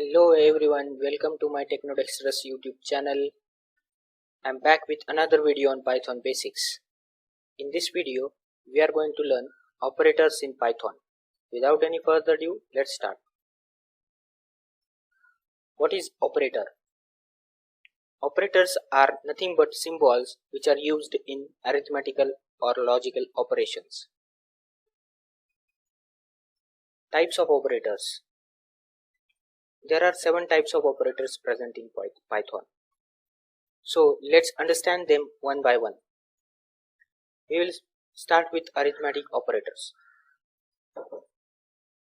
Hello everyone, welcome to my Technodexterous YouTube channel. I'm back with another video on Python basics. In this video, we are going to learn operators in Python. Without any further ado, let's start. What is operator? Operators are nothing but symbols which are used in arithmetical or logical operations. Types of operators. There are 7 types of operators present in Python. So let's understand them one by one. We will start with arithmetic operators.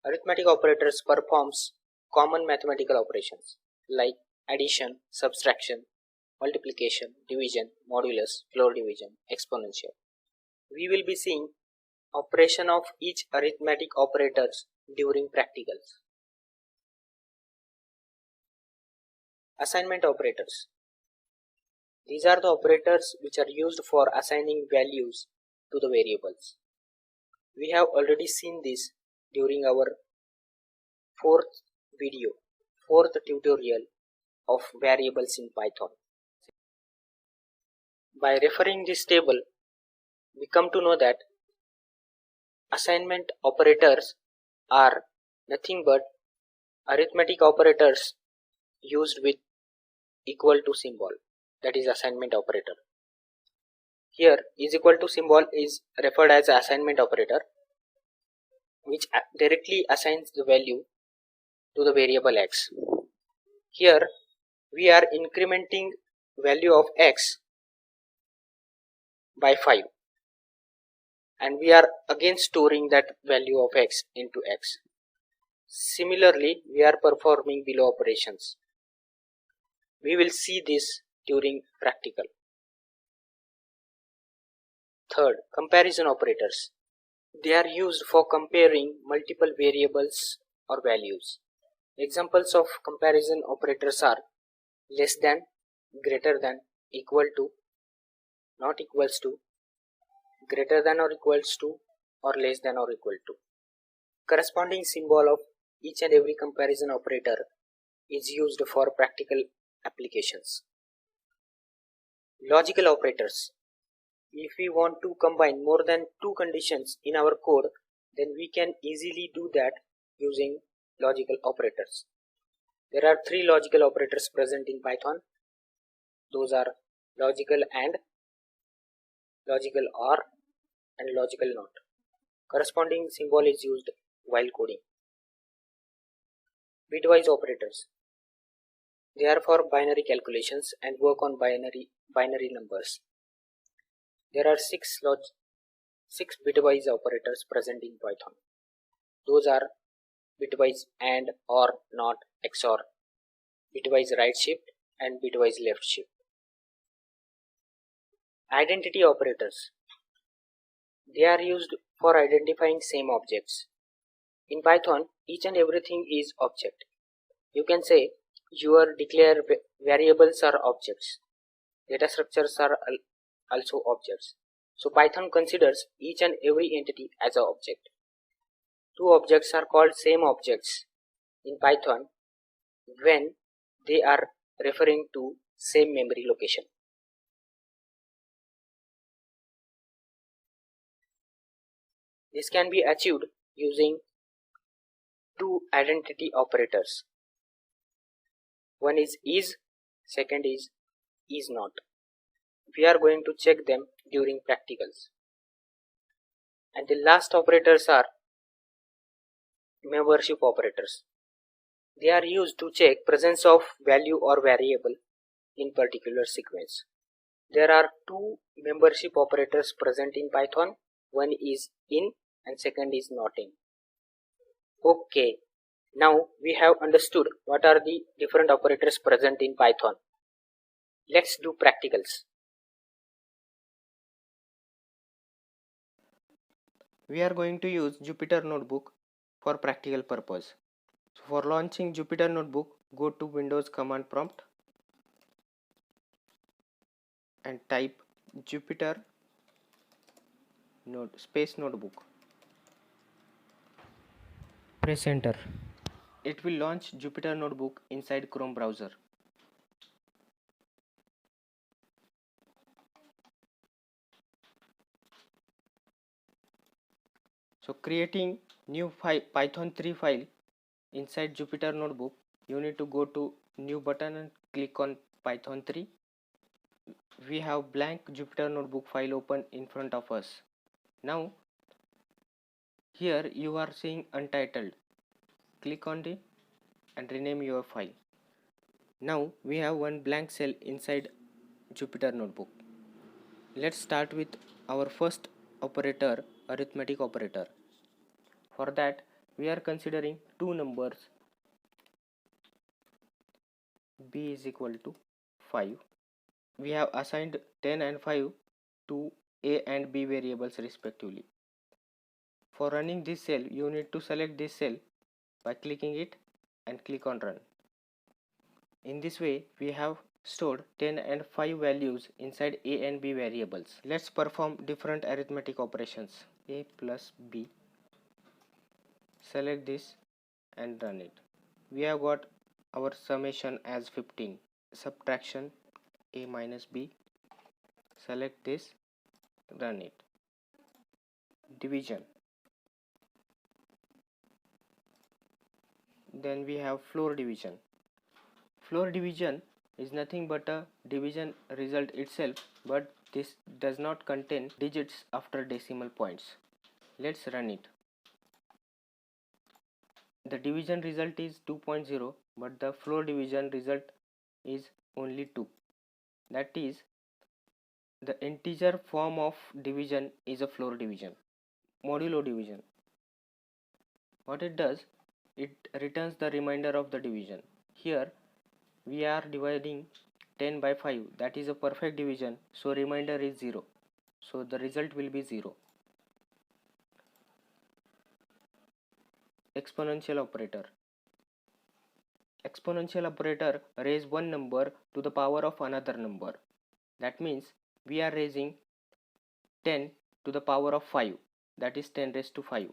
Arithmetic operators performs common mathematical operations like addition, subtraction, multiplication, division, modulus, floor division, exponential. We will be seeing operation of each arithmetic operators during practicals. Assignment operators. These are the operators which are used for assigning values to the variables. We have already seen this during our fourth tutorial of variables in Python. By referring this table, we come to know that assignment operators are nothing but arithmetic operators used with equal to symbol, that is assignment operator. Here is equal to symbol is referred as assignment operator, which directly assigns the value to the variable x. Here we are incrementing value of x by 5 and we are again storing that value of x into x. Similarly, we are performing below operations. We will see this during practical. Third, comparison operators. They are used for comparing multiple variables or values. Examples of comparison operators are less than, greater than, equal to, not equals to, greater than or equals to, or less than or equal to. Corresponding symbol of each and every comparison operator is used for practical applications. Logical operators. If we want to combine more than 2 conditions in our code, then we can easily do that using logical operators. There are 3 logical operators present in Python. Those are logical AND, logical OR, and logical NOT. Corresponding symbol is used while coding. Bitwise operators. They are for binary calculations and work on binary numbers. There are 6 bitwise operators present in Python. Those are bitwise AND, OR, NOT, XOR, bitwise right shift, and bitwise left shift. Identity operators. They are used for identifying same objects. In Python, each and everything is object. You can say your declare variables are objects. Data structures are also objects. So Python considers each and every entity as an object. 2 objects are called same objects in Python when they are referring to same memory location. This can be achieved using 2 identity operators. One is, second is not. We are going to check them during practicals. And the last operators are membership operators. They are used to check presence of value or variable in particular sequence. There are 2 membership operators present in Python. One is in and second is not in. Okay, now we have understood what are the different operators present in Python. Let's do practicals. We are going to use Jupyter Notebook for practical purpose. So for launching Jupyter Notebook, go to Windows command prompt and type Jupyter Notebook. Press enter. it will launch Jupyter Notebook inside Chrome browser. So creating new Python 3 file inside Jupyter Notebook, you need to go to new button and click on Python 3. We have blank Jupyter Notebook file open in front of us. Now here you are seeing untitled. Click on it and rename your file. Now we have one blank cell inside Jupyter Notebook. Let's start with our first operator, arithmetic operator. For that we are considering two numbers, b is equal to 5. We have assigned 10 and 5 to a and b variables respectively. For running this cell, you need to select this cell by clicking it and click on run. In this way, we have stored 10 and 5 values inside a and b variables. Let's perform different arithmetic operations. A plus b. Select this and run it. We have got our summation as 15. Subtraction a minus b. Select this, run it. Division. Then we have floor division. Floor division is nothing but a division result itself, but this does not contain digits after decimal points. Let's run it. The division result is 2.0, but the floor division result is only 2. That is, the integer form of division is a floor division. Modulo division. What it does, it returns the remainder of the division. Here we are dividing 10 by 5, that is a perfect division, so remainder is 0, so the result will be 0. Exponential operator. Exponential operator raise one number to the power of another number. That means we are raising 10 to the power of 5, that is 10 raised to 5.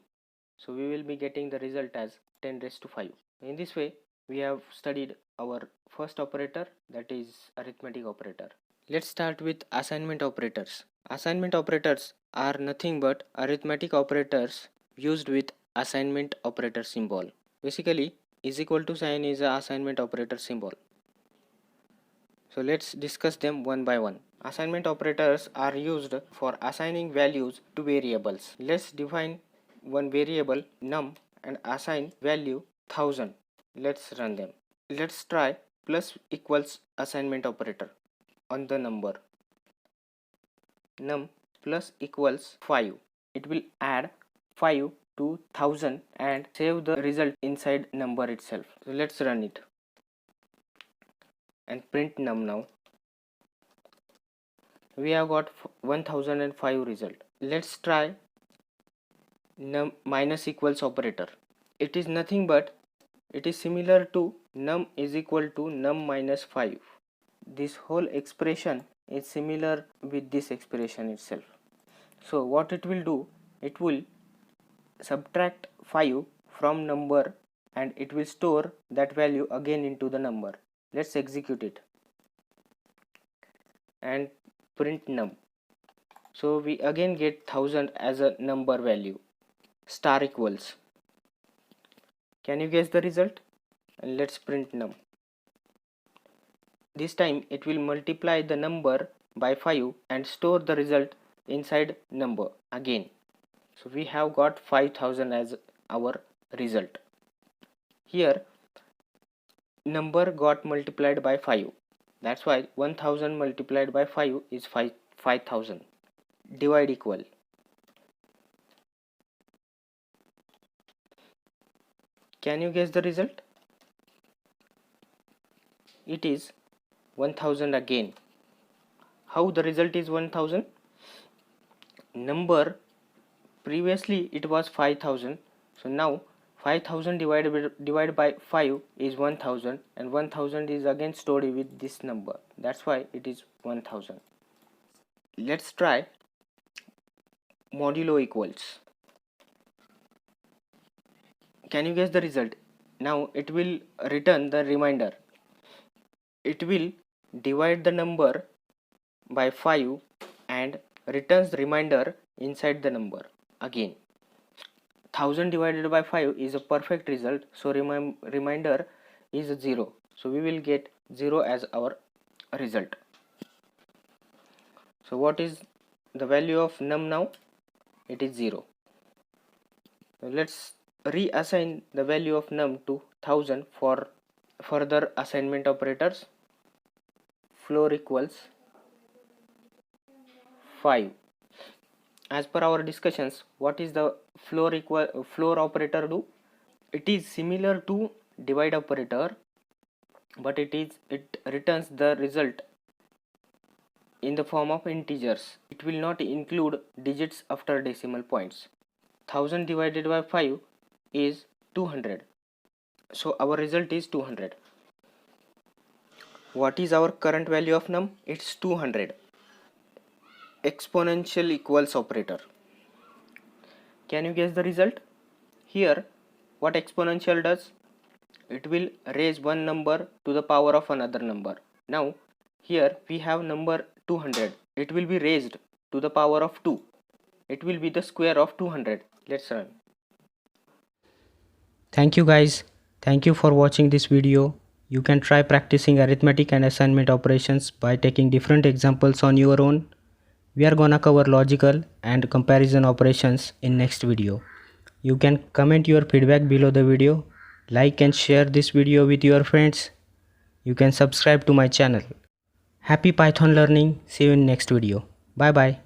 So we will be getting the result as 10 raised to 5. In this way, we have studied our first operator, that is arithmetic operator. Let's start with assignment operators. Assignment operators are nothing but arithmetic operators used with assignment operator symbol. Basically, is equal to sign is a assignment operator symbol. So let's discuss them one by one. Assignment operators are used for assigning values to variables. Let's define one variable num and assign value 1000. Let's run them. Let's try plus equals assignment operator on the number. Num plus equals 5. It will add 5 to 1000 and save the result inside number itself. So let's run it and print num now. We have got 1005 result. Let's try num minus equals operator. It is nothing but it is similar to num is equal to num minus 5. This whole expression is similar with this expression itself. So what it will do, it will subtract 5 from number and it will store that value again into the number. Let's execute it and print num. So we again get 1000 as a number value. Star equals. Can you guess the result? And let's print num. This time it will multiply the number by 5 and store the result inside number again. So we have got 5000 as our result. Here number got multiplied by 5. That's why 1000 multiplied by 5 is 5000. Divide equal. Can you guess the result? It is 1000 again. How the result is 1000? Number previously it was 5000, so now 5000 divided by 5 is 1000 and 1000 is again stored with this number. That's why it is 1000. Let's try modulo equals. Can you guess the result? Now it will return the remainder. It will divide the number by 5 and returns the remainder inside the number again. 1000 divided by 5 is a perfect result, so remainder is 0, so we will get 0 as our result. So what is the value of num now? It is 0. So let's reassign the value of num to 1000 for further assignment operators. Floor equals 5. As per our discussions, what is the floor operator do? It is similar to divide operator, but it returns the result in the form of integers. It will not include digits after decimal points. 1000 divided by 5 is 200. So our result is 200. What is our current value of num? It's 200. Exponential equals operator. Can you guess the result? Here, what exponential does? It will raise one number to the power of another number. Now, here we have number 200. It will be raised to the power of 2. It will be the square of 200. Let's run. Thank you guys. Thank you for watching this video. You can try practicing arithmetic and assignment operations by taking different examples on your own. We are gonna cover logical and comparison operations in next video. You can comment your feedback below the video, like and share this video with your friends. You can subscribe to my channel. Happy Python learning. See you in next video. Bye bye.